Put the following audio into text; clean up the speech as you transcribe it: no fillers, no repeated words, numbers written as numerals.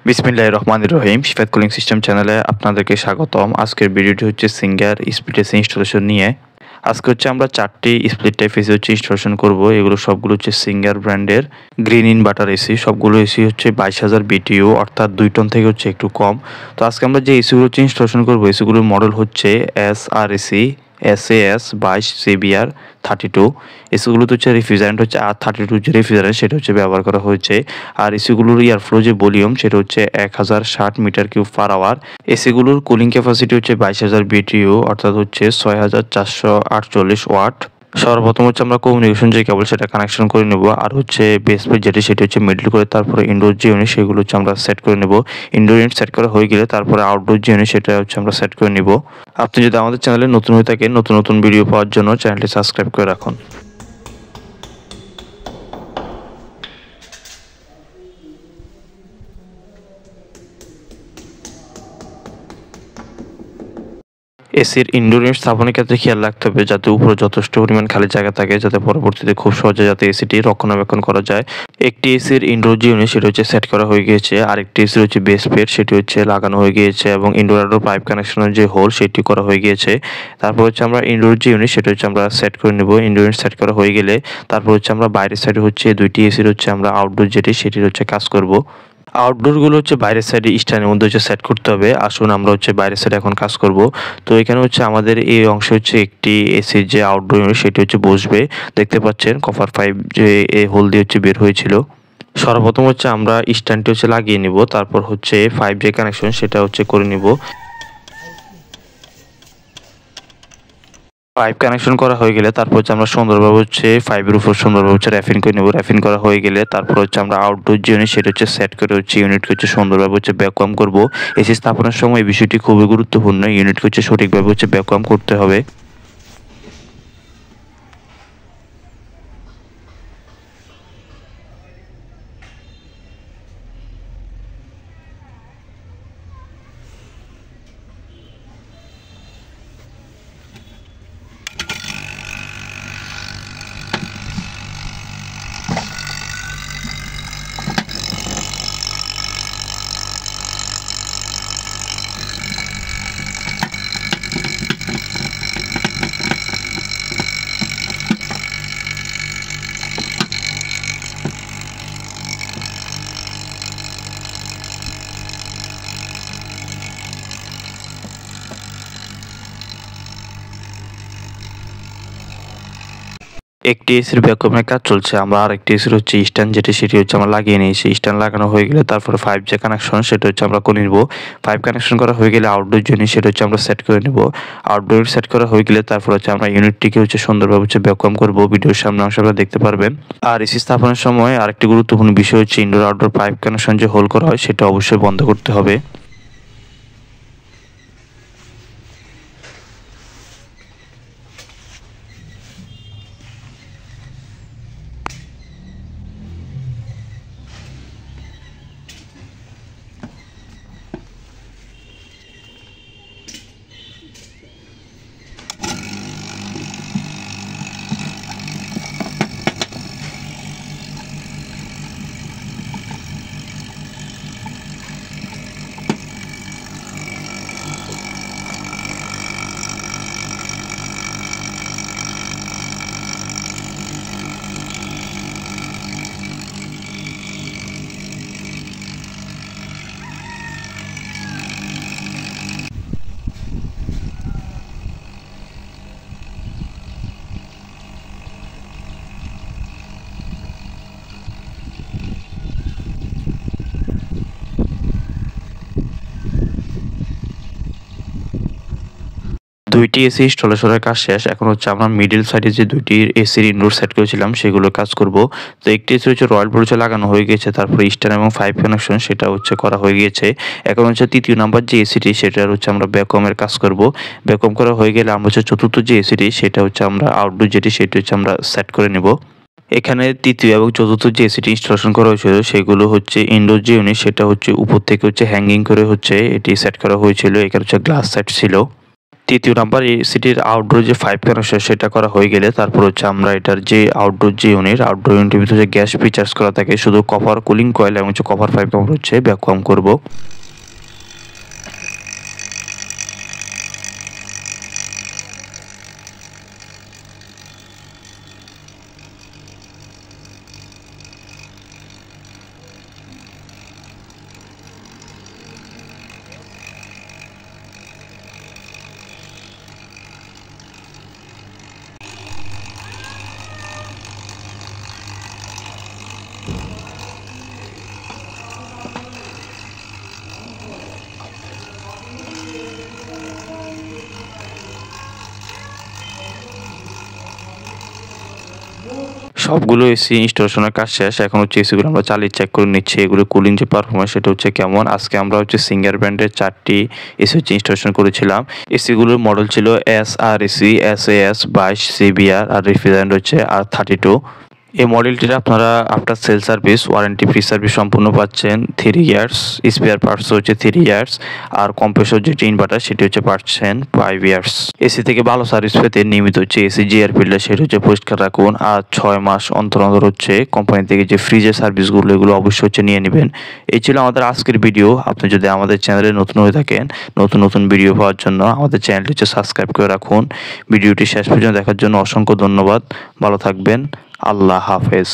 বিসমিল্লাহির রহমানির রহিম। Shifat cooling system চ্যানেলে আপনাদেরকে স্বাগতম। আজকের ভিডিওটি হচ্ছে সিঙ্গার স্প্লিট এসি ইনস্টলেশন নিয়ে। আজকে হচ্ছে আমরা 4টি স্প্লিট টাইপ এসি হচ্ছে ইনস্টলেশন করব। এগুলো সবগুলো হচ্ছে সিঙ্গার ব্র্যান্ডের গ্রিন ইনভার্টার এসি। সবগুলো এসি হচ্ছে 22,000 BTU, অর্থাৎ 2 টন থেকে হচ্ছে একটু কম। তো আজকে আমরা যে এসিগুলো হচ্ছে ইনস্টলেশন করব, এসিগুলোর মডেল হচ্ছে SRAC SAS 22 CBR 32। এসিগুলোতে হচ্ছে রেফ্রিজারেন্ট হচ্ছে R32 যে রেফ্রিজারেন্ট সেটা হচ্ছে ব্যবহার করা হয়েছে। আর এসিগুলোর এয়ারফ্লো যে ভলিউম সেটা হচ্ছে 1060 মিটার কিউব পার আওয়ার। এসিগুলোর কুলিং ক্যাপাসিটি হচ্ছে 22,000 BTU, অর্থাৎ হচ্ছে 6448 ওয়াট। সর্বপ্রথম হচ্ছে আমরা কমিউনিকেশন যে কেবল সেটা কানেকশন করে নেব, আর হচ্ছে বেস প্লেট যেটি সেটি হচ্ছে মিডল করে তারপরে ইনডোর যে ইউনিট সেগুলো হচ্ছে আমরা সেট করে নেব। ইনডোর ইউনিট সেট করা হয়ে গেলে তারপরে আউটডোর যে ইউনিট সেটা হচ্ছে আমরা সেট করে নিব। আপনি যদি আমাদের চ্যানেলে নতুন হয়ে থাকেন, নতুন নতুন ভিডিও পাওয়ার জন্য চ্যানেলটি সাবস্ক্রাইব করে রাখুন। এসির ইনডোর ইউনিট স্থাপনের ক্ষেত্রে খেয়াল রাখতে হবে যাতে উপরে যথেষ্ট পরিমাণ খালি জায়গা থাকে, যাতে পরবর্তীতে খুব সহজে যাতে এসিটি রক্ষণাবেক্ষণ করা যায়। একটি এসির ইনডোর যে ইউনিট সেটা হচ্ছে সেট করা হয়ে গিয়েছে, আরেকটি এসির হচ্ছে বেস প্লেট সেটি হচ্ছে লাগানো হয়ে গিয়েছে এবং ইনডোর আউটডোর পাইপ কানেকশনের যে হোল সেটি করা হয়ে গিয়েছে। তারপর হচ্ছে আমরা ইনডোর যে ইউনিট সেটা হচ্ছে আমরা সেট করে নেব। ইনডোর ইউনিট সেট করা হয়ে গেলে তারপর হচ্ছে আমরা বাইরের সাইডে হচ্ছে 2টি এসির হচ্ছে আমরা আউটডোর যেটি সেটির হচ্ছে কাজ করব। আউটডোরগুলো হচ্ছে বাইরের সাইডে স্ট্যান্ডের মধ্যে হচ্ছে সেট করতে হবে। আসুন আমরা হচ্ছে বাইরের সাইডে এখন কাজ করব। তো এখানে হচ্ছে আমাদের এই অংশে হচ্ছে একটি এসির যে আউটডোর ইউনিট সেটি হচ্ছে বসবে। দেখতে পাচ্ছেন কপার পাইপ যে এই হোল দিয়ে হচ্ছে বের হয়েছিল। সর্বপ্রথম হচ্ছে আমরা স্ট্যান্ডটি হচ্ছে লাগিয়ে নিব, তারপর হচ্ছে 5G কানেকশন সেটা হচ্ছে করে নিব। পাইপ কানেকশন করা হয়ে গেলে তারপর হচ্ছে আমরা সুন্দরভাবে হচ্ছে পাইপের উপর সুন্দরভাবে হচ্ছে র্যাপিং করে নেব। র্যাপিং করা হয়ে গেলে তারপর হচ্ছে আমরা আউটডোর যে ইউনিট সেটা হচ্ছে সেট করে হচ্ছে ইউনিটকে হচ্ছে সুন্দরভাবে হচ্ছে ভ্যাকুয়াম করব। এসি স্থাপনের সময় এই বিষয়টি খুবই গুরুত্বপূর্ণ, ইউনিটকে হচ্ছে সঠিকভাবে হচ্ছে ভ্যাকুয়াম করতে হবে। একটি এসির ভ্যাকুয়ামের কাজ চলছে, আমরা আরেকটি এসির হচ্ছে স্ট্যান্ড যেটি সেটি হচ্ছে আমরা লাগিয়ে নিয়েছি। স্ট্যান্ড লাগানো হয়ে গেলে তারপরে 5G কানেকশন সেটা হচ্ছে আমরা করে নিব। পাইপ কানেকশন করা হয়ে গেলে আউটডোর ইউনিট সেটা হচ্ছে আমরা সেট করে নিব। আউটডোর সেট করা হয়ে গেলে তারপর হচ্ছে আমরা ইউনিটটিকে হচ্ছে সুন্দরভাবে হচ্ছে ভ্যাকুয়াম করব। ভিডিওর সামনে অংশ আপনারা দেখতে পারবেন। আর এসি স্থাপনের সময় আরেকটি গুরুত্বপূর্ণ বিষয় হচ্ছে ইনডোর আউটডোর পাইপ কানেকশন যে হোল করা হয় সেটা অবশ্যই বন্ধ করতে হবে। দুইটি এসি ইনস্টলেশনের কাজ শেষ। এখন হচ্ছে আমরা মিডল সাইডে যে দুইটি এসির ইনডোর সেট করেছিলাম সেগুলোর কাজ করব। তো একটি এসি হচ্ছে রয়্যাল ভোল্টেজে লাগানো হয়ে গেছে, তারপরে স্ট্যান্ড এবং 5 কানেকশন সেটা হচ্ছে করা হয়ে গিয়েছে। এখন হচ্ছে তৃতীয় নাম্বার যে এসিটি সেটার হচ্ছে আমরা ভ্যাকুয়ামের কাজ করব। ভ্যাকুয়াম করা হয়ে গেলে আমরা হচ্ছে চতুর্থ যে এসিটি সেটা হচ্ছে আমরা আউটডোর যেটি সেটি হচ্ছে আমরা সেট করে নেব। এখানে তৃতীয় এবং চতুর্থ যে এসিটি ইনস্টলেশন করা হয়েছিল সেগুলো হচ্ছে ইনডোর যে ইউনিট সেটা হচ্ছে উপর থেকে হচ্ছে হ্যাঙ্গিং করে হচ্ছে এটি সেট করা হয়েছিল। এখানে হচ্ছে গ্লাস সেট ছিল। তৃতীয় নাম্বার এসিটির আউটডোর যে 5 কানেকশন সেটা করা হয়ে গেলে তারপর হচ্ছে আমরা এটার যে আউটডোর ইউনিটের ভিতরে যে গ্যাস ফিচার্স করা থাকে শুধু কপার কুলিং কয়েল এবং হচ্ছে কপার পাইপ আমরা হচ্ছে ভ্যাকুয়াম করব। সবগুলো এসি ইনস্টলেশনের কাজ শেষ। এখন হচ্ছে এসিগুলো আমরা চালিয়ে চেক করে নিচ্ছি এগুলো কুলিং যে পারফরমেন্স সেটা হচ্ছে কেমন। আজকে আমরা হচ্ছে সিঙ্গার ব্র্যান্ডের 4টি এসি হচ্ছে ইনস্টলেশন করেছিলাম। এসিগুলোর মডেল ছিল SREC SAS 22 CBR আর রেফ্রিজারেন্ট হচ্ছে R32। এই মডেলটির আপনারা after sale service warranty free service সম্পূর্ণ পাচ্ছেন 3 ইয়ার্স, স্পেয়ার পার্টস হচ্ছে 3 ইয়ার্স আর কম্প্রেসর যেটি ইনভার্টার সেটি হচ্ছে পাচ্ছেন 5 ইয়ার্স। এসি থেকে ভালো সার্ভিস পেতে নিয়মিত হচ্ছে এসি জিআর ফিল্টার সেটা হচ্ছে পরিষ্কার রাখুন আর 6 মাস অন্তর অন্তর হচ্ছে কোম্পানি থেকে যে ফ্রিজের সার্ভিসগুলো এগুলো অবশ্যই হচ্ছে নিয়ে নেবেন। এই ছিল আমাদের আজকের ভিডিও। আপনি যদি আমাদের চ্যানেলে নতুন হয়ে থাকেন নতুন ভিডিও পাওয়ার জন্য আমাদের চ্যানেলটি হচ্ছে সাবস্ক্রাইব করে রাখুন। ভিডিওটি শেষ পর্যন্ত দেখার জন্য অসংখ্য ধন্যবাদ। ভালো থাকবেন। আল্লাহ হাফেজ।